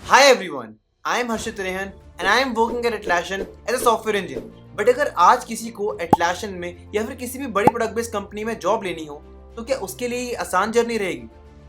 Hi everyone, I am Harshit Rehan and I am working at Atlassian as a software engineer. But अगर आज किसी को Atlassian में या फिर किसी भी बड़ी प्रोडक्ट बेस्ड कंपनी में जॉब लेनी हो तो क्या उसके लिए ये आसान जर्नी रहेगी?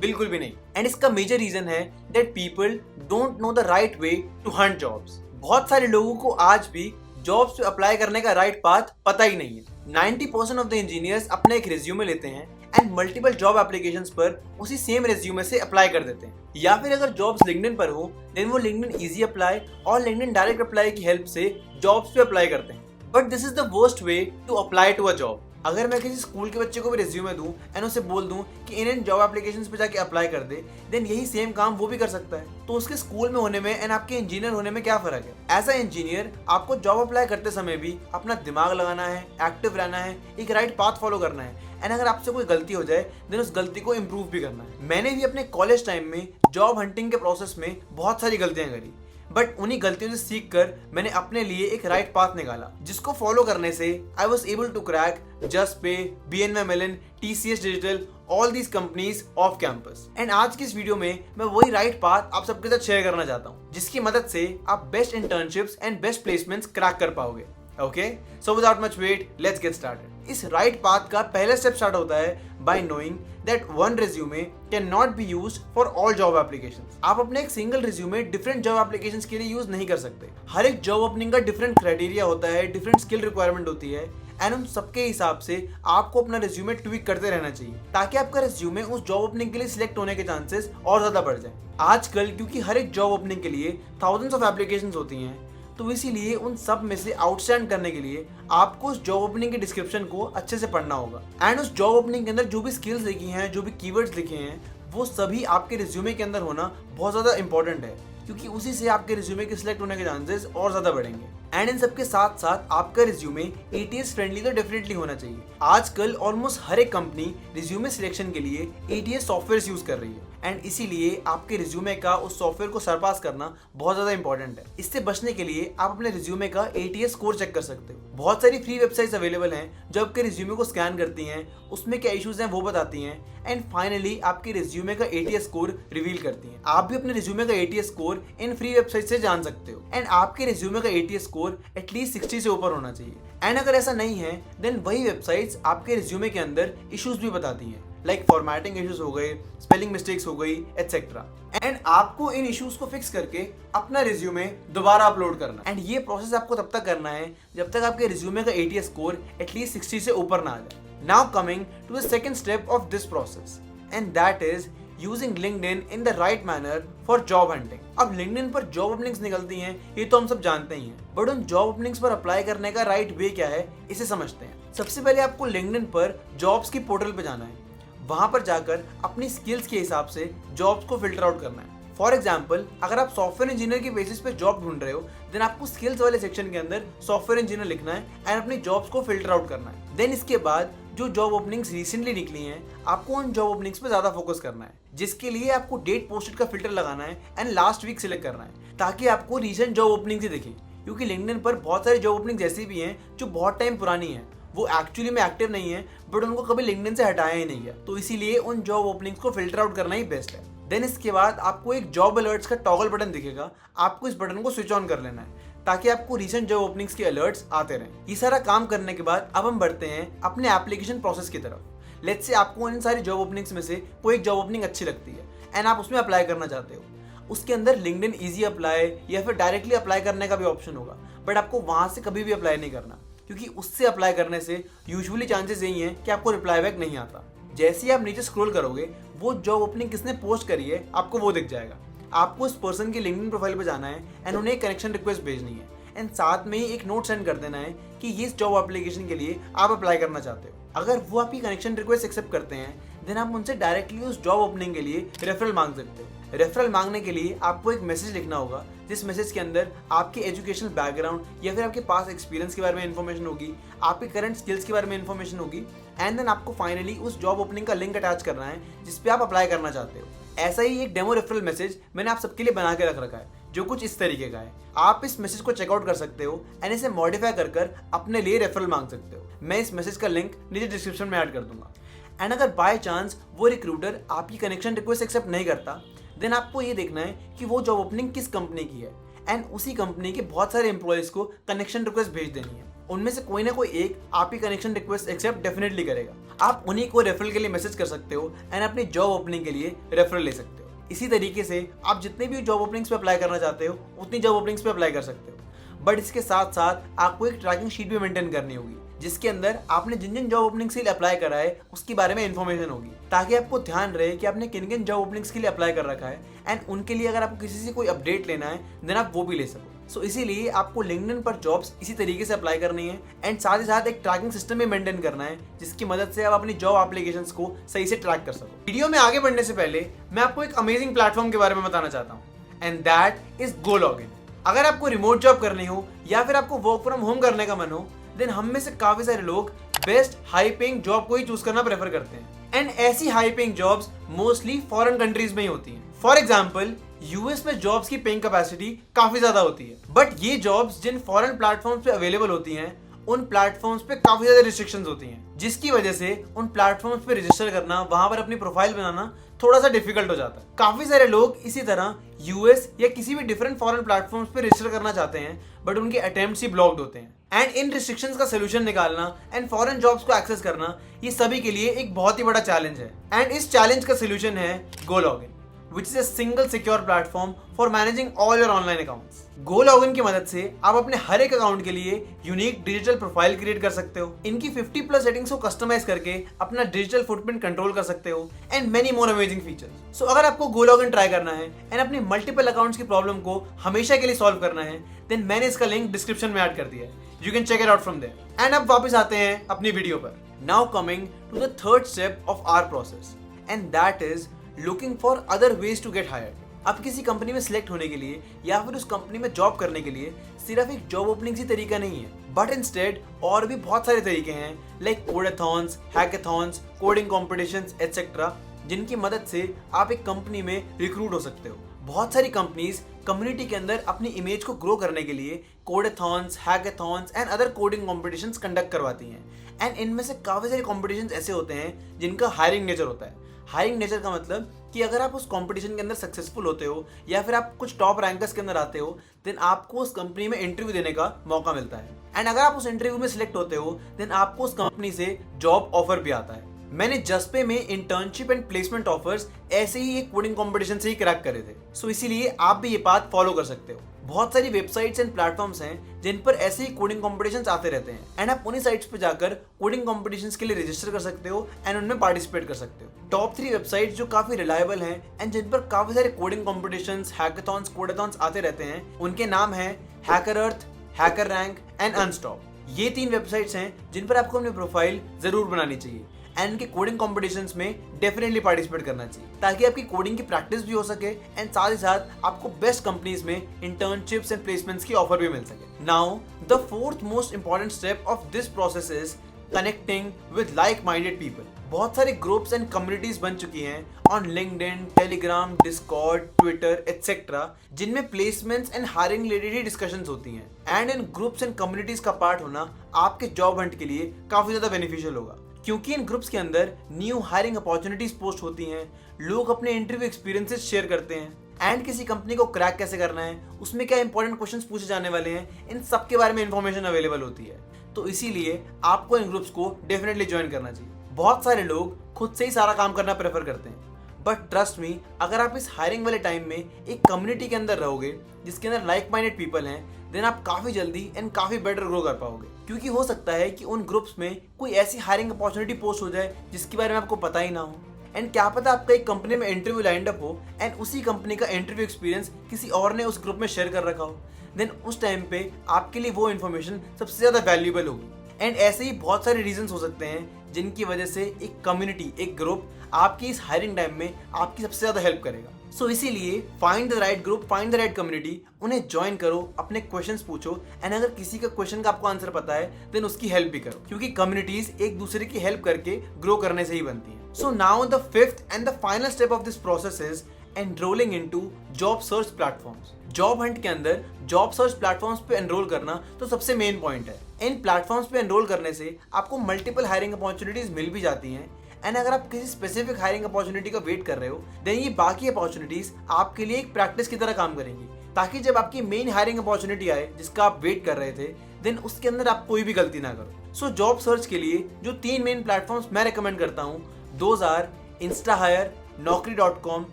बिल्कुल भी नहीं। एंड इसका मेजर रीजन है that people don't know the right way to hunt jobs. बहुत सारे लोगों को आज भी जॉब्स पे अप्लाई करने का राइट पाथ पता ही नहीं है। 90% ऑफ द इंजीनियर्स अपना एक रिज्यूमे लेते हैं एंड मल्टीपल जॉब एप्लीकेशंस पर उसी सेम रिज्यूमे से अप्लाई कर देते हैं, या फिर अगर जॉब्स लिंक्डइन पर हो देन वो लिंक्डइन इजी अप्लाई और लिंक्डइन डायरेक्ट अप्लाई की हेल्प से जॉब्स पे अप्लाई करते हैं। But this is the worst way to apply to a job. अगर मैं किसी स्कूल के बच्चे को भी रिज्यूमे दूं एंड उसे बोल दूं कि इन जॉब एप्लीकेशंस पे जाके अप्लाई कर दे, देन यही सेम काम वो भी कर सकता है। तो उसके स्कूल में होने में एंड आपके इंजीनियर होने में क्या फर्क है? एज अ इंजीनियर आपको जॉब अप्लाई करते समय भी अपना दिमाग लगाना है, एक्टिव रहना है, एक राइट पाथ फॉलो करना है एंड अगर आपसे कोई गलती हो जाए देन उस गलती को इम्प्रूव भी करना है। मैंने भी अपने कॉलेज टाइम में जॉब हंटिंग के प्रोसेस में बहुत सारी गलतियां करी, बट उन्हीं गलतियों से सीख कर मैंने अपने लिए एक राइट पाथ निकाला जिसको फॉलो करने से I was able to crack Juspay, BNY Mellon, TCS digital, all these companies off campus. And आज की इस वीडियो में मैं वही राइट पाथ आप सबके साथ शेयर करना चाहता हूँ जिसकी मदद से आप best internships and best placements crack कर पाओगे। Okay, so without much wait let's get started. इस राइट पाथ का पहला स्टेप स्टार्ट होता है by knowing that one resume cannot be used for all job applications. आप अपने एक single resume different job applications के लिए यूज नहीं कर सकते। हर एक जॉब ओपनिंग का डिफरेंट क्राइटेरिया होता है, डिफरेंट स्किल रिक्वायरमेंट होती है एंड उन सबके हिसाब से आपको अपना रिज्यूमे ट्वीक करते रहना चाहिए ताकि आपका रिज्यूमे उस जॉब ओपनिंग के लिए सिलेक्ट होने के चांसेस और ज्यादा बढ़ जाए। आजकल क्योंकि हर एक जॉब ओपनिंग के लिए थाउजेंड्स ऑफ एप्लीकेशंस होती हैं, तो इसीलिए उन सब में से आउटस्टैंड करने के लिए आपको उस जॉब ओपनिंग के डिस्क्रिप्शन को अच्छे से पढ़ना होगा एंड उस जॉब ओपनिंग के अंदर जो भी स्किल्स लिखी हैं, जो भी कीवर्ड्स लिखे हैं, वो सभी आपके रिज्यूमे के अंदर होना बहुत ज़्यादा इंपॉर्टेंट है क्योंकि उसी से आपके रिज्यूमे के सिलेक्ट होने के चांसेस और ज़्यादा बढ़ेंगे। एंड इन सबके साथ साथ आपका रिज्यूमे ATS फ्रेंडली तो डेफिनेटली होना चाहिए। आजकल ऑलमोस्ट हर एक कंपनी रिज्यूमे सिलेक्शन के लिए ATS सॉफ्टवेयर यूज कर रही है एंड इसीलिए आपके रिज्यूमे का उस सॉफ्टवेयर को सरपास करना बहुत ज्यादा इंपॉर्टेंट है। इससे बचने के लिए आप अपने रिज्यूमे का ATS स्कोर चेक कर सकते हो। बहुत सारी फ्री वेबसाइट्स अवेलेबल हैं जो आपके रिज्यूमे को स्कैन करती हैं, उसमें क्या इश्यूज हैं वो बताती हैं एंड फाइनली आपके रिज्यूमे का ATS स्कोर रिवील करती हैं। आप भी अपने रिज्यूमे का ATS score in free website से जान सकते हो एंड आपके रिज्यूमे का ATS स्कोर एटलीस्ट 60 से ऊपर होना चाहिए। एंड अगर ऐसा नहीं है देन वही वेबसाइट्स आपके रिज्यूमे के अंदर इश्यूज भी बताती हैं, लाइक फॉर्मेटिंग इश्यूज हो गए, स्पेलिंग मिस्टेक्स हो गई, एटसेट्रा। एंड आपको इन इश्यूज को फिक्स करके अपना रिज्यूमे दोबारा अपलोड करना एंड ये प्रोसेस आपको तब तक करना है जब तक आपके रिज्यूमे का ATS स्कोर एटलीस्ट 60 से ऊपर ना आ जाए। Now coming to the second step of this process and that is using LinkedIn in the right manner for job hunting। अब LinkedIn पर जॉब ओपनिंग्स निकलती हैं ये तो हम सब जानते ही हैं, बट उन जॉब ओपनिंग्स पर अप्लाई करने का राइट वे क्या है इसे समझते हैं। सबसे पहले आपको LinkedIn पर जॉब्स की पोर्टल पे जाना है, वहां पर जाकर अपनी स्किल्स के हिसाब से जॉब्स को फिल्टर आउट करना है। फॉर एग्जाम्पल, अगर आप सॉफ्टवेयर इंजीनियर के बेसिस पे जॉब ढूंढ रहे हो देन आपको स्किल्स वाले सेक्शन के अंदर सॉफ्टवेयर इंजीनियर लिखना है एंड अपनी जॉब्स को फिल्टर आउट करना है। देन इसके बाद जो जॉब ओपनिंग्स रिसेंटली निकली हैं आपको उन जॉब ओपनिंग्स पे ज्यादा फोकस करना है, जिसके लिए आपको डेट पोस्टेड का फिल्टर लगाना है एंड लास्ट वीक सिलेक्ट करना है ताकि आपको रिसेंट जॉब ओपनिंग्स ही दिखे। क्योंकि लिंक्डइन पर बहुत सारी जॉब ओपनिंग्स ऐसी भी हैं जो बहुत टाइम पुरानी है, वो एक्चुअली में एक्टिव नहीं है बट उनको कभी लिंक्डइन से हटाया ही नहीं गया, तो इसीलिए उन जॉब ओपनिंग्स को फिल्टर आउट करना ही बेस्ट है। देन इसके बाद आपको एक जॉब अलर्ट्स का टॉगल बटन दिखेगा, आपको इस बटन को स्विच ऑन कर लेना है ताकि आपको रीसेंट जॉब ओपनिंग्स के अलर्ट्स आते रहें। ये सारा काम करने के बाद अब हम बढ़ते हैं अपने एप्लीकेशन प्रोसेस की तरफ। लेट्स से आपको इन सारी जॉब ओपनिंग्स में से कोई एक जॉब ओपनिंग अच्छी लगती है एंड आप उसमें अप्लाई करना चाहते हो। उसके अंदर लिंक्डइन इजी अप्लाई या फिर डायरेक्टली अप्लाई करने का भी ऑप्शन होगा, बट आपको वहां से कभी भी अप्लाई नहीं करना क्योंकि उससे अप्लाई करने से यूजुअली चांसेस यही हैं कि आपको रिप्लाई बैक नहीं आता। जैसे ही आप नीचे स्क्रॉल करोगे वो जॉब ओपनिंग किसने पोस्ट करी है आपको वो दिख जाएगा। आपको उस पर्सन की लिंक्डइन प्रोफाइल पे जाना है एंड उन्हें एक कनेक्शन रिक्वेस्ट भेजनी है एंड साथ में ही एक नोट सेंड कर देना है कि ये जॉब एप्लीकेशन के लिए आप अप्लाई करना चाहते हो। अगर वो आपकी कनेक्शन रिक्वेस्ट एक्सेप्ट करते हैं देन आप उनसे डायरेक्टली उस जॉब ओपनिंग के लिए रेफरल मांग सकते हो। रेफरल मांगने के लिए आपको एक मैसेज लिखना होगा जिस मैसेज के अंदर आपके एजुकेशनल बैकग्राउंड या फिर आपके पास एक्सपीरियंस के बारे में इन्फॉर्मेशन होगी, आपके करंट स्किल्स के बारे में इन्फॉर्मेशन होगी एंड देन आपको फाइनली उस जॉब ओपनिंग का लिंक अटैच करना है जिस पे आप अप्लाई करना चाहते हो। ऐसा ही एक डेमो रेफरल मैसेज मैंने आप सबके लिए बना के रख रखा है जो कुछ इस तरीके का है। आप इस मैसेज को चेकआउट कर सकते हो एंड इसे मॉडिफाई कर अपने लिए रेफरल मांग सकते हो। मैं इस मैसेज का लिंक नीचे डिस्क्रिप्शन में ऐड कर दूंगा। एंड अगर बाय चांस वो रिक्रूटर आपकी कनेक्शन रिक्वेस्ट एक्सेप्ट नहीं करता देन आपको ये देखना है कि वो जॉब ओपनिंग किस कंपनी की है एंड उसी कंपनी के बहुत सारे एम्प्लॉयज को कनेक्शन रिक्वेस्ट भेज देनी है। उनमें से कोई ना कोई एक आपकी कनेक्शन रिक्वेस्ट एक्सेप्ट डेफिनेटली करेगा। आप उन्हीं को रेफरल के लिए मैसेज कर सकते हो एंड अपनी जॉब ओपनिंग के लिए रेफरल ले सकते हो। इसी तरीके से आप जितने भी जॉब ओपनिंग्स पे अप्लाई करना चाहते हो उतनी जॉब ओपनिंग्स पे अप्लाई कर सकते हो। बट इसके साथ साथ आपको एक ट्रैकिंग शीट भी मेंटेन करनी होगी जिसके अंदर आपने जिन जिन जॉब ओपनिंग्स के लिए अप्लाई करा है उसके बारे में इन्फॉर्मेशन होगी, ताकि आपको ध्यान रहे कि आपने किन किन जॉब ओपनिंग्स के लिए अप्लाई कर रखा है एंड उनके लिए अगर आपको किसी से कोई अपडेट लेना है देन आप वो भी ले सको। सो इसीलिए आपको लिंक्डइन पर जॉब्स इसी तरीके से अप्लाई करनी है एंड साथ ही साथ एक ट्रैकिंग सिस्टम भी मेंटेन करना है जिसकी मदद से आप अपनी जॉब एप्लीकेशंस को सही से ट्रैक कर सको। वीडियो में आगे बढ़ने से पहले मैं आपको एक अमेजिंग प्लेटफॉर्म के बारे में बताना चाहता हूँ एंड दैट इज GoLogin। अगर आपको रिमोट जॉब करनी हो या फिर आपको वर्क फ्रॉम होम करने का मन हो देन हम में से काफी सारे लोग बेस्ट हाई पेइंग जॉब को ही चूज करना प्रेफर करते हैं एंड ऐसी high paying jobs mostly foreign countries में ही होती हैं। फॉर एग्जांपल यूएस में जॉब्स की पेइंग कैपेसिटी काफी ज्यादा होती है, बट ये जॉब्स जिन फॉरेन प्लेटफॉर्म्स पे अवेलेबल होती हैं उन प्लेटफॉर्म्स पे काफी ज्यादा रिस्ट्रिक्शंस होती हैं, जिसकी वजह से उन प्लेटफॉर्म्स पे रजिस्टर करना, वहां पर अपनी प्रोफाइल बनाना थोड़ा सा डिफिकल्ट हो जाता है। काफी सारे लोग इसी तरह यूएस या किसी भी डिफरेंट फॉरेन प्लेटफॉर्म्स पे रजिस्टर करना चाहते हैं बट उनके अटेम्प्ट्स ही ब्लॉक्ड होते हैं एंड इन रिस्ट्रिक्शंस का सोल्यूशन निकालना एंड फॉरेन जॉब्स को एक्सेस करना ये सभी के लिए एक बहुत ही बड़ा चैलेंज है एंड इस चैलेंज का सोल्यूशन है GoLogin, which is a single secure platform for managing all your online accounts. GoLogin की मदद से आप अपने हर एक अकाउंट के लिए यूनिक डिजिटल प्रोफाइल क्रिएट कर सकते हो, इनकी 50+ सेटिंग्स को कस्टमाइज करके अपना डिजिटल फुटप्रिंट कंट्रोल कर सकते हो and many more amazing features. So अगर आपको GoLogin ट्राई करना है एंड अपने मल्टीपल अकाउंट्स की प्रॉब्लम को हमेशा के लिए सॉल्व करना है देन मैंने इसका लिंक डिस्क्रिप्शन में ऐड कर दिया है, you can check it out from there. And अब वापस आते हैं अपनी वीडियो पर। Now coming to the third step of our process and that is looking for other ways to get hired. अब किसी कंपनी में सिलेक्ट होने के लिए या फिर उस कंपनी में जॉब करने के लिए सिर्फ एक जॉब ओपनिंग ही तरीका नहीं है, बट इंस्टेड और भी बहुत सारे तरीके हैं like codeathons, hackathons, coding competitions etcetera, जिनकी मदद से आप एक कंपनी में रिक्रूट हो सकते हो। बहुत सारी कंपनीज कम्युनिटी के अंदर अपनी इमेज को ग्रो करने के लिए codeathons, hackathons and other coding competitions conduct करवाती हैं एंड इनमें से काफ़ी सारे कॉम्पिटिशन्स ऐसे होते हैं जिनका हायरिंग नेचर होता है। हायरिंग नेचर का मतलब कि अगर आप उस कंपटीशन के अंदर सक्सेसफुल होते हो या फिर आप कुछ टॉप रैंकर्स के अंदर आते हो देन आपको उस कंपनी में इंटरव्यू देने का मौका मिलता है एंड अगर आप उस इंटरव्यू में सिलेक्ट होते हो देन आपको उस कंपनी से जॉब ऑफर भी आता है। मैंने जस्पे में इंटर्नशिप एंड प्लेसमेंट ऑफर्स ऐसे ही एक कोडिंग कंपटीशन से ही क्रैक करे थे, सो इसीलिए आप भी ये पाथ फॉलो कर सकते हो। बहुत सारी वेबसाइट्स एंड प्लेटफॉर्म्स हैं जिन पर ऐसे ही कोडिंग कॉम्पिटिशन्स आते रहते हैं एंड आप उन्हीं साइट्स पर जाकर कोडिंग कॉम्पिटिशन्स के लिए रजिस्टर कर सकते हो एंड उनमें पार्टिसिपेट कर सकते हो। टॉप 3 वेबसाइट्स जो काफी रिलायबल हैं एंड जिन पर काफी सारे कोडिंग कॉम्पिटिशन्स, हैकेथॉन्स, कोडेथॉन्स आते रहते हैं उनके नाम है हैकरअर्थ, हैकररैंक एंड अनस्टॉप। ये 3 वेबसाइट्स हैं जिन पर आपको अपनी प्रोफाइल जरूर बनानी चाहिए एंड इनके कोडिंग कॉम्पिटिशन्स में डेफिनेटली पार्टिसिपेट करना चाहिए ताकि आपकी कोडिंग की प्रैक्टिस भी हो सके एंड साथ ही साथ आपको बेस्ट कंपनीज में इंटर्नशिप्स एंड प्लेसमेंट्स की ऑफर भी मिल सके। Now the fourth most important step of this process is connecting with like minded people. बहुत सारे ग्रुप्स एंड कम्युनिटीज बन चुकी हैं on LinkedIn, Telegram, Discord, Twitter etcetera, जिनमें प्लेसमेंट्स एंड हायरिंग रिलेटेड ही डिस्कशंस होती हैं एंड इन ग्रुप्स एंड कम्युनिटीज का पार्ट होना आपके जॉब हंट के लिए काफी ज्यादा बेनिफिशियल होगा, क्योंकि इन ग्रुप्स के अंदर न्यू हायरिंग अपॉर्चुनिटीज पोस्ट होती हैं, लोग अपने इंटरव्यू एक्सपीरियंसेस शेयर करते हैं एंड किसी कंपनी को क्रैक कैसे करना है, उसमें क्या इंपॉर्टेंट क्वेश्चंस पूछे जाने वाले हैं, इन सब के बारे में इंफॉर्मेशन अवेलेबल होती है। तो इसीलिए आपको इन ग्रुप्स को डेफिनेटली ज्वाइन करना चाहिए। बहुत सारे लोग खुद से ही सारा काम करना प्रेफर करते हैं, बट ट्रस्ट मी, अगर आप इस हायरिंग वाले टाइम में एक कम्युनिटी के अंदर रहोगे जिसके अंदर लाइक माइंडेड पीपल हैं देन आप काफी जल्दी एंड काफी बेटर ग्रो कर पाओगे, क्योंकि हो सकता है कि उन ग्रुप्स में कोई ऐसी हायरिंग अपॉर्चुनिटी पोस्ट हो जाए जिसके बारे में आपको पता ही ना हो एंड क्या पता आपका एक कंपनी में इंटरव्यू लाइंड अप हो एंड उसी कंपनी का इंटरव्यू एक्सपीरियंस किसी और ने उस ग्रुप में शेयर कर रखा हो, देन उस टाइम पे आपके लिए वो इन्फॉर्मेशन सबसे ज्यादा वैल्यूएबल होगी। एंड ऐसे ही बहुत सारे रीजंस हो सकते हैं जिनकी वजह से एक कम्युनिटी, एक ग्रुप आपकी इस हायरिंग टाइम में आपकी सबसे ज्यादा हेल्प करेगा। सो इसीलिए find the right group, find the right community, उन्हें ज्वाइन करो, अपने क्वेश्चंस पूछो एंड अगर किसी का क्वेश्चन का आपको आंसर पता है देन उसकी हेल्प भी करो, क्योंकि कम्युनिटीज एक दूसरे की हेल्प करके ग्रो करने से ही बनती हैं। So now the fifth and the final step of this process is enrolling into job search platforms. Job Hunt के अंदर जॉब सर्च प्लेटफॉर्म्स पे एनरोल करना तो सबसे मेन पॉइंट है। इन प्लेटफॉर्म्स पे एनरोल करने से आपको मल्टीपल हायरिंग अपॉर्चुनिटीज मिल भी जाती हैं एंड अगर आप किसी स्पेसिफिक हायरिंग अपॉर्चुनिटी का वेट कर रहे हो, देन ये बाकी अपॉर्चुनिटीज आपके लिए एक प्रैक्टिस की तरह काम करेंगी, ताकि जब आपकी मेन हायरिंग अपॉर्चुनिटी आए जिसका आप वेट कर रहे थे, देन उसके अंदर आप कोई भी गलती ना करो। सो जॉब सर्च के लिए जो 3 मेन प्लेटफॉर्म्स मैं रेकमेंड करता हूँ, those are Instahyre, naukri.com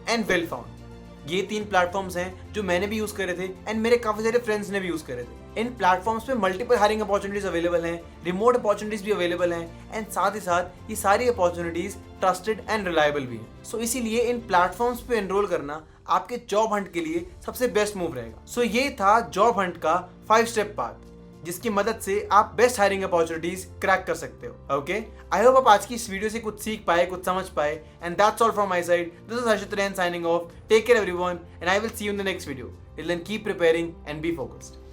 and Wellfound. ये 3 प्लेटफॉर्म्स हैं जो मैंने भी यूज करे थे एंड मेरे काफी सारे फ्रेंड्स ने भी यूज करे थे। इन प्लेटफॉर्म्स पे मल्टीपल हायरिंग अपॉर्चुनिटीज अवेलेबल हैं, रिमोट अपॉर्चुनिटीज भी अवेलेबल हैं एंड साथ ही साथ ये सारी अपॉर्चुनिटीज ट्रस्टेड एंड रिलायबल भी हैं। सो इसीलिए इन प्लेटफॉर्म्स पे एनरोल करना आपके जॉब हंट के लिए सबसे बेस्ट मूव रहेगा। सो ये था जॉब हंट का 5 स्टेप पाथ, जिसकी मदद से आप बेस्ट हायरिंग अपॉर्चुनिटीज क्रैक कर सकते हो। ओके, आई होप आप आज की इस वीडियो से कुछ सीख पाए, कुछ समझ पाए, and that's all from my side. This is Harshit Rehan signing off. Take care everyone and I will see you in the next video. Till then keep preparing and be focused.